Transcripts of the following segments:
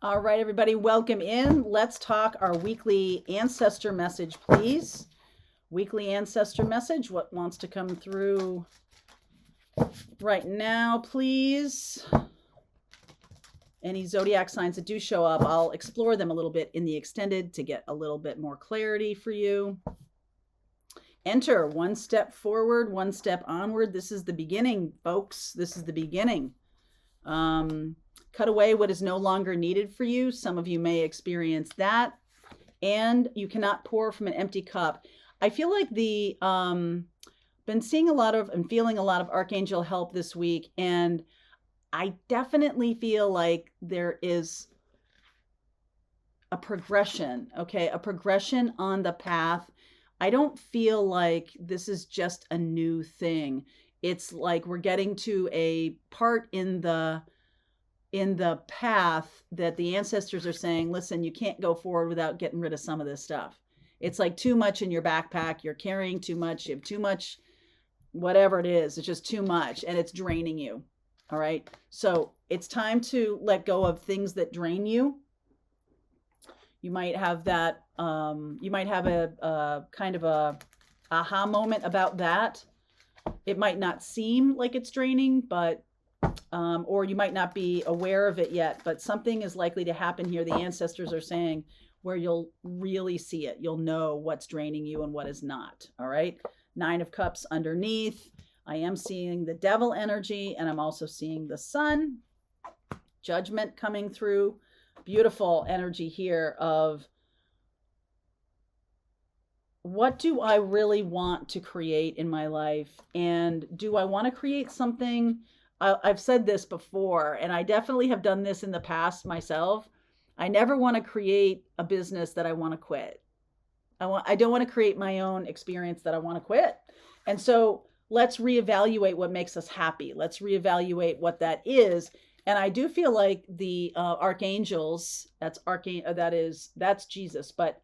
All right, everybody, welcome in. Let's talk our weekly ancestor message, please. Weekly ancestor message. What wants to come through right now, please? Any zodiac signs that do show up, I'll explore them a little bit in the extended to get a little bit more clarity for you. Enter one step forward, one step onward. This is the beginning, folks. This is the beginning. Cut away what is no longer needed for you. Some of you may experience that. And you cannot pour from an empty cup. I feel like been seeing a lot of and feeling a lot of archangel help this week. And I definitely feel like there is a progression, okay? A progression on the path. I don't feel like this is just a new thing. It's like we're getting to a part in the path that the ancestors are saying, listen, you can't go forward without getting rid of some of this stuff. It's like too much in your backpack. You're carrying too much. You have too much, whatever it is. It's just too much and it's draining you. All right. So it's time to let go of things that drain you. You might have that. You might have a kind of a aha moment about that. It might not seem like it's draining, but or you might not be aware of it yet, but something is likely to happen here. The ancestors are saying where you'll really see it. You'll know what's draining you and what is not. All right. 9 of Cups underneath. I am seeing the devil energy and I'm also seeing the sun. Judgment coming through. Beautiful energy here of what do I really want to create in my life? And do I want to create something? I've said this before, and I definitely have done this in the past myself. I never want to create a business that I want to quit. I don't want to create my own experience that I want to quit. And so let's reevaluate what makes us happy. Let's reevaluate what that is. And I do feel like the archangels, that's Jesus, but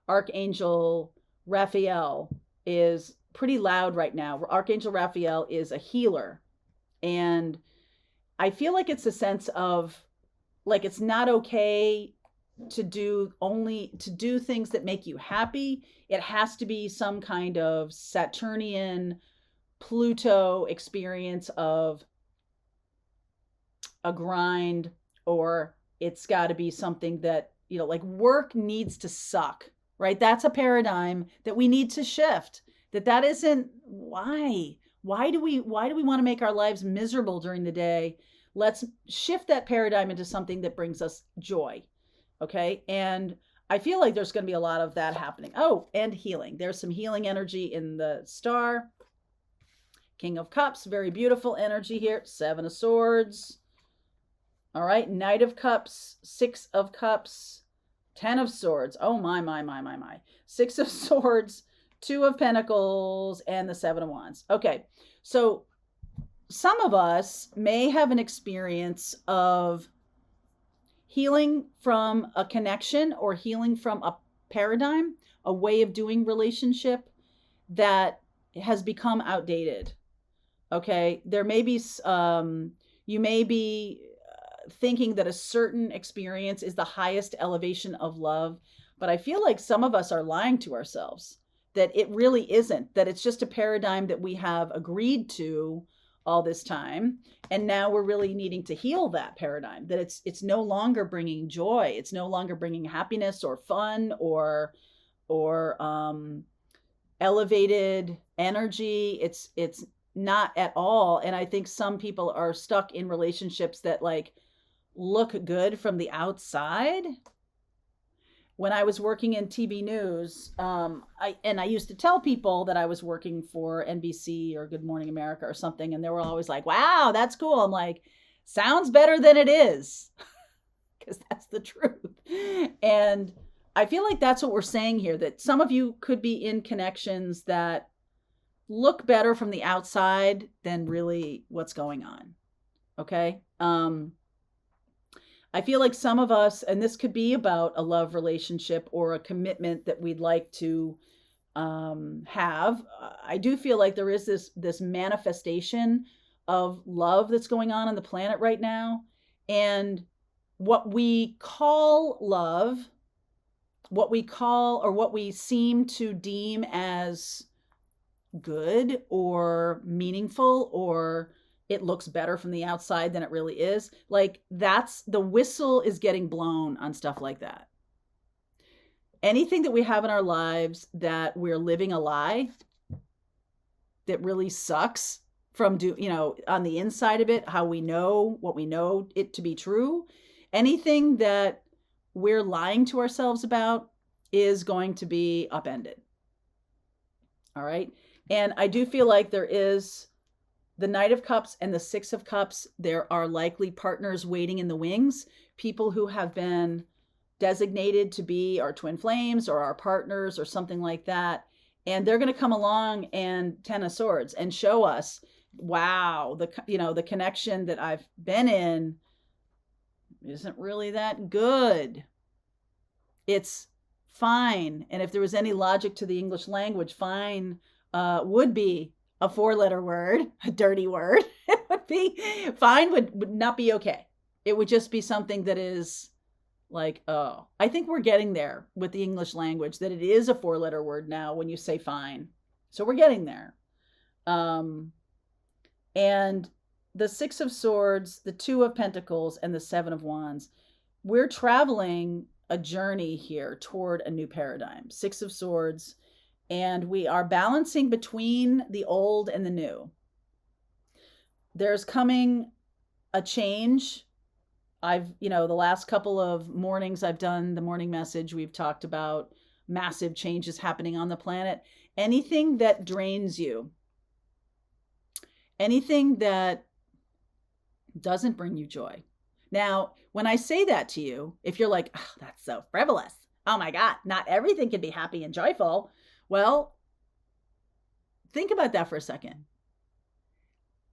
Archangel Raphael is pretty loud right now. Archangel Raphael is a healer. And I feel like it's a sense of like it's not okay to do things that make you happy. It has to be some kind of Saturnian Pluto experience of a grind, or it's got to be something that, like work needs to suck, right? That's a paradigm that we need to shift. That isn't why. Why do we want to make our lives miserable during the day? Let's shift that paradigm into something that brings us joy. Okay. And I feel like there's going to be a lot of that happening. Oh, and healing. There's some healing energy in the star. King of Cups, very beautiful energy here. 7 of Swords. All right. Knight of Cups, 6 of Cups, 10 of Swords. Oh, my. 6 of Swords, 2 of Pentacles, and the 7 of Wands. Okay, so some of us may have an experience of healing from a connection or healing from a paradigm, a way of doing relationship that has become outdated. Okay, there may be, you may be thinking that a certain experience is the highest elevation of love, but I feel like some of us are lying to ourselves. That it really isn't, that it's just a paradigm that we have agreed to all this time. And now we're really needing to heal that paradigm, that it's no longer bringing joy. It's no longer bringing happiness or fun or elevated energy. It's not at all. And I think some people are stuck in relationships that like look good from the outside. When I was working in TV news, I used to tell people that I was working for NBC or Good Morning America or something, and they were always like, wow, that's cool. I'm like, sounds better than it is, because that's the truth. And I feel like that's what we're saying here, that some of you could be in connections that look better from the outside than really what's going on. Okay? I feel like some of us, and this could be about a love relationship or a commitment that we'd like to have. I do feel like there is this manifestation of love that's going on the planet right now. And what we call love, what we call or what we seem to deem as good or meaningful, or it looks better from the outside than it really is. Like, that's the whistle is getting blown on stuff like that. Anything that we have in our lives that we're living a lie that really sucks from on the inside of it, how we know what we know it to be true, anything that we're lying to ourselves about is going to be upended. All right. And I do feel like there is the Knight of Cups and the Six of Cups. There are likely partners waiting in the wings, people who have been designated to be our twin flames or our partners or something like that. And they're going to come along and Ten of Swords and show us, wow, the connection that I've been in isn't really that good. It's fine. And if there was any logic to the English language, fine would be a 4-letter word, a dirty word. It would be fine, would not be okay. It would just be something that is like, oh, I think we're getting there with the English language, that it is a 4-letter word now when you say fine. So we're getting there. And the Six of Swords, the Two of Pentacles, and the Seven of Wands, we're traveling a journey here toward a new paradigm. Six of Swords, and we are balancing between the old and the new. There's coming a change. The last couple of mornings I've done the morning message, we've talked about massive changes happening on the planet. Anything that drains you, anything that doesn't bring you joy. Now, when I say that to you, if you're like, oh, that's so frivolous, oh my God, not everything can be happy and joyful. Well, think about that for a second.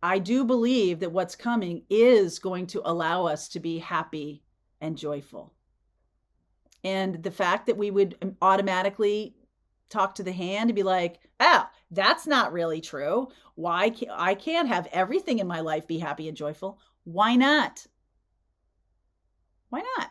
I do believe that what's coming is going to allow us to be happy and joyful. And the fact that we would automatically talk to the hand and be like, oh, that's not really true. Why I can't have everything in my life be happy and joyful? Why not? Why not?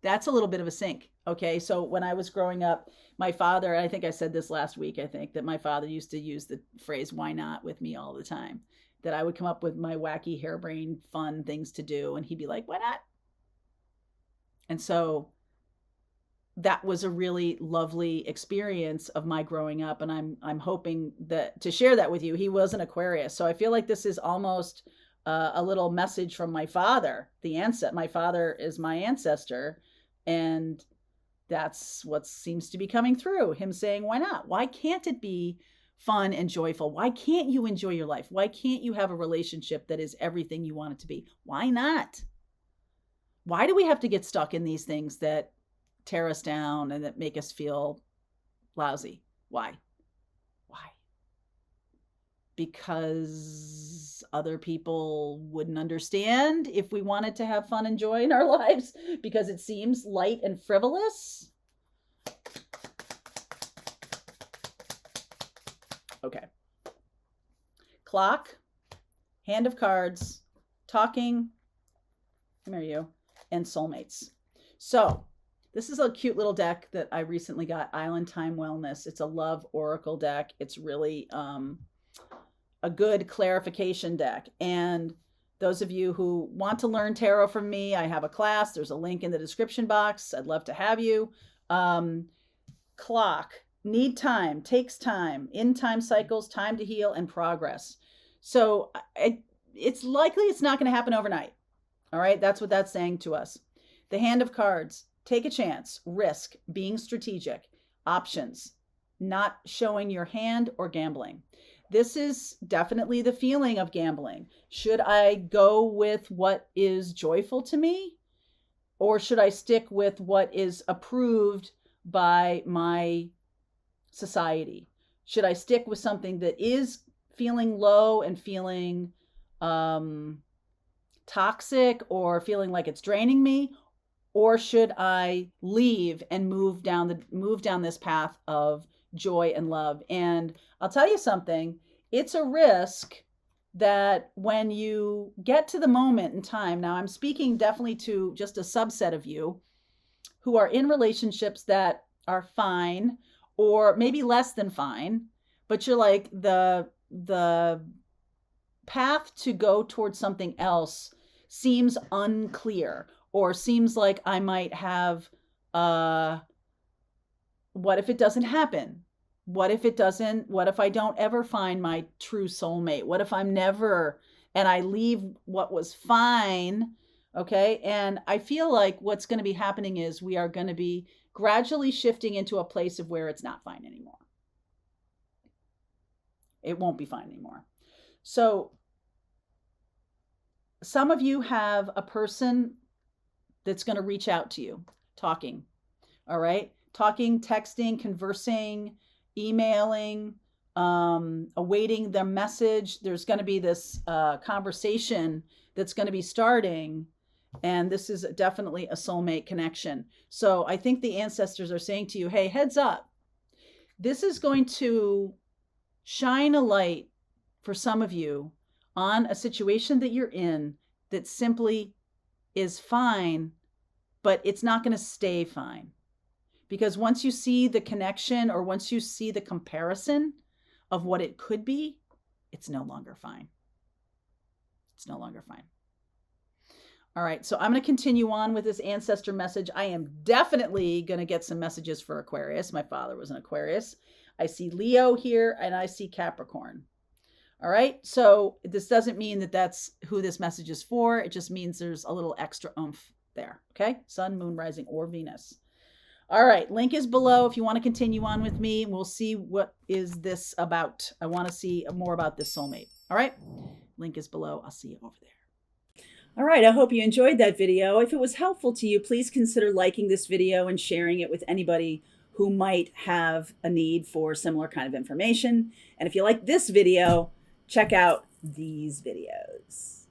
That's a little bit of a sink. Okay. So when I was growing up, my father, I think I said this last week, I think that my father used to use the phrase, why not, with me all the time, that I would come up with my wacky, harebrained, fun things to do. And he'd be like, why not? And so that was a really lovely experience of my growing up. And I'm hoping that to share that with you. He was an Aquarius. So I feel like this is almost a little message from my father, my father is my ancestor. And that's what seems to be coming through, him saying, why not? Why can't it be fun and joyful? Why can't you enjoy your life? Why can't you have a relationship that is everything you want it to be? Why not? Why do we have to get stuck in these things that tear us down and that make us feel lousy? Why? Because other people wouldn't understand if we wanted to have fun and joy in our lives because it seems light and frivolous. Okay. Clock, Hand of Cards, Talking, come here you, and Soulmates. So this is a cute little deck that I recently got, Island Time Wellness. It's a love oracle deck. It's really a good clarification deck. And those of you who want to learn tarot from me, I have a class. There's a link in the description box. I'd love to have you. Clock, need time, takes time, in time cycles, time to heal, and progress. So it's likely it's not going to happen overnight. All right, that's what that's saying to us. The Hand of Cards, take a chance, risk, being strategic, options, not showing your hand or gambling. This is definitely the feeling of gambling. Should I go with what is joyful to me? Or should I stick with what is approved by my society? Should I stick with something that is feeling low and feeling toxic or feeling like it's draining me? Or should I leave and move down this path of joy and love? And I'll tell you something, it's a risk that when you get to the moment in time, now I'm speaking definitely to just a subset of you who are in relationships that are fine or maybe less than fine, but you're like the path to go towards something else seems unclear, or seems like I might have uh what if it doesn't happen? What if I don't ever find my true soulmate? What if I'm never, and I leave what was fine? Okay. And I feel like what's going to be happening is we are going to be gradually shifting into a place of where it's not fine anymore. It won't be fine anymore. So some of you have a person that's going to reach out to you, talking. All right. Talking, texting, conversing, emailing, awaiting their message. There's going to be this conversation that's going to be starting. And this is definitely a soulmate connection. So I think the ancestors are saying to you, hey, heads up. This is going to shine a light for some of you on a situation that you're in that simply is fine, but it's not going to stay fine. Because once you see the connection, or once you see the comparison of what it could be, it's no longer fine. It's no longer fine. All right, so I'm going to continue on with this ancestor message. I am definitely going to get some messages for Aquarius. My father was an Aquarius. I see Leo here, and I see Capricorn. All right, so this doesn't mean that that's who this message is for. It just means there's a little extra oomph there, okay? Sun, moon, rising, or Venus. All right, link is below if you want to continue on with me. We'll see what is this about. I want to see more about this soulmate. All right, link is below. I'll see you over there. All right, I hope you enjoyed that video. If it was helpful to you, please consider liking this video and sharing it with anybody who might have a need for similar kind of information. And if you like this video, check out these videos.